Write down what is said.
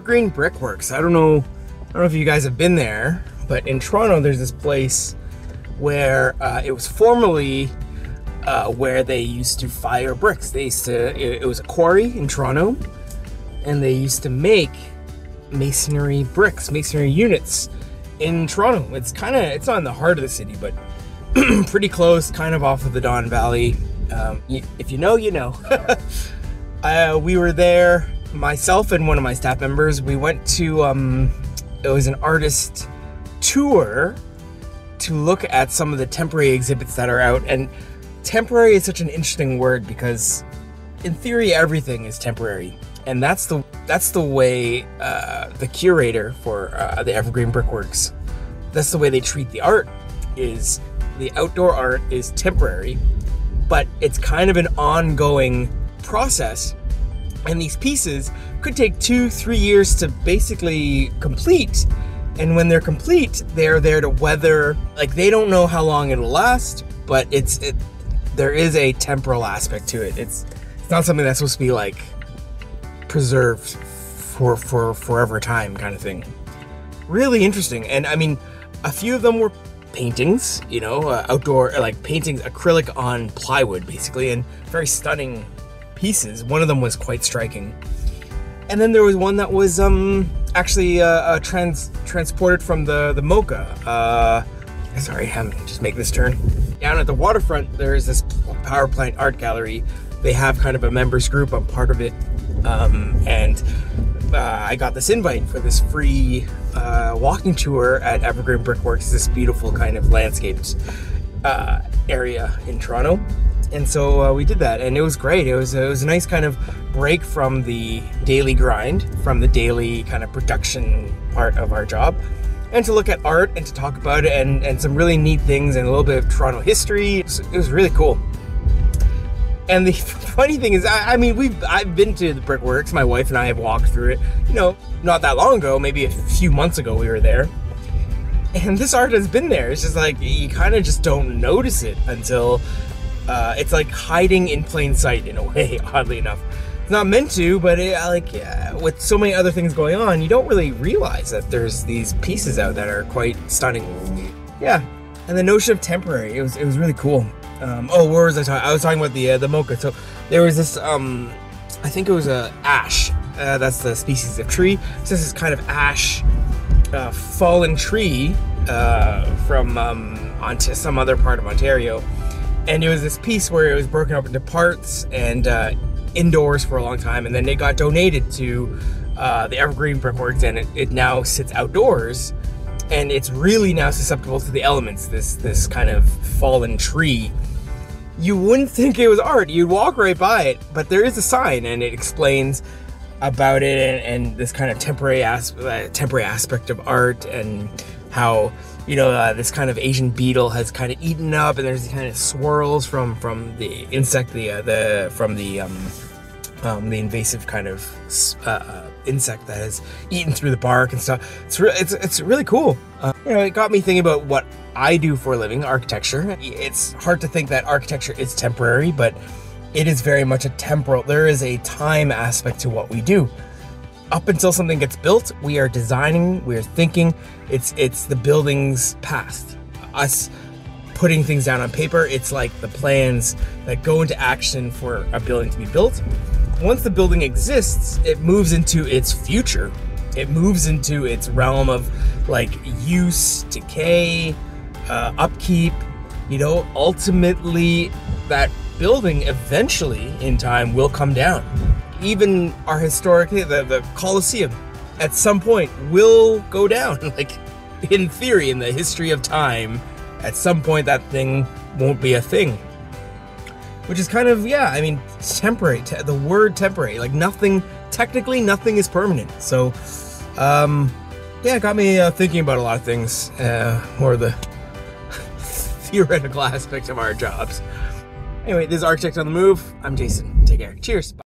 Evergreen Brickworks. I don't know if you guys have been there, but in Toronto there's this place where it was formerly where they used to fire bricks. It was a quarry in Toronto, and they used to make masonry bricks, masonry units in Toronto. It's not in the heart of the city, but pretty close, kind of off of the Don Valley. If you know, you know. We were there, myself and one of my staff members. We went to, it was an artist tour to look at some of the temporary exhibits that are out. And temporary is such an interesting word because in theory, everything is temporary. And that's the way the curator for the Evergreen Brickworks, that's the way they treat the art. Is the outdoor art is temporary, but it's kind of an ongoing process. And these pieces could take 2-3 years to basically complete. And when they're complete, they're there to weather. Like, they don't know how long it'll last, but there is a temporal aspect to it. It's not something that's supposed to be like preserved for forever time kind of thing. Really interesting. And I mean, a few of them were paintings, you know, outdoor, like paintings, acrylic on plywood basically, and very stunning pieces. One of them was quite striking. And then there was one that was actually transported from the Mocha. Sorry, I'm just making this turn. Down at the waterfront, there is this power plant art gallery. They have kind of a members group. I'm part of it. And I got this invite for this free walking tour at Evergreen Brickworks, this beautiful kind of landscaped area in Toronto. And so we did that, and it was great. It was a nice kind of break from the daily grind, from the daily kind of production part of our job, and to look at art and to talk about it and some really neat things and a little bit of Toronto history. It was really cool. And the funny thing is, I've been to the Brickworks. My wife and I have walked through it, you know, not that long ago, maybe a few months ago we were there. And this art has been there. It's just like, you kind of just don't notice it until it's like hiding in plain sight in a way, oddly enough. It's not meant to, but with so many other things going on, you don't really realize that there's these pieces out that are quite stunning. Yeah, and the notion of temporary, it was really cool. Where was I talking? I was talking about the Mocha. So there was this, I think it was a ash. That's the species of tree. It's just this kind of ash, fallen tree from onto some other part of Ontario. And it was this piece where it was broken up into parts and indoors for a long time, and then it got donated to the Evergreen Brickworks, and it now sits outdoors, and it's really now susceptible to the elements. This kind of fallen tree. You wouldn't think it was art. You'd walk right by it, but there is a sign, and it explains about it and this kind of temporary aspect of art, and how, you know, this kind of Asian beetle has kind of eaten up, and there's these kind of swirls from the insect, from the invasive kind of insect that has eaten through the bark and stuff. It's really cool. You know, it got me thinking about what I do for a living, architecture. It's hard to think that architecture is temporary, but it is very much a temporal. There is a time aspect to what we do. Up until something gets built, we are designing, we are thinking. It's the building's past. Us putting things down on paper, it's like the plans that go into action for a building to be built. Once the building exists, it moves into its future. It moves into its realm of like use, decay, upkeep. You know, ultimately that building eventually in time will come down. Even our historically, the Colosseum at some point will go down. Like, in theory, in the history of time, at some point that thing won't be a thing. Which is kind of, yeah, I mean, temporary. The word temporary, like technically nothing is permanent. So, yeah, it got me thinking about a lot of things, more the theoretical aspects of our jobs. Anyway, this is Architect on the Move. I'm Jason. Take care. Cheers. Bye.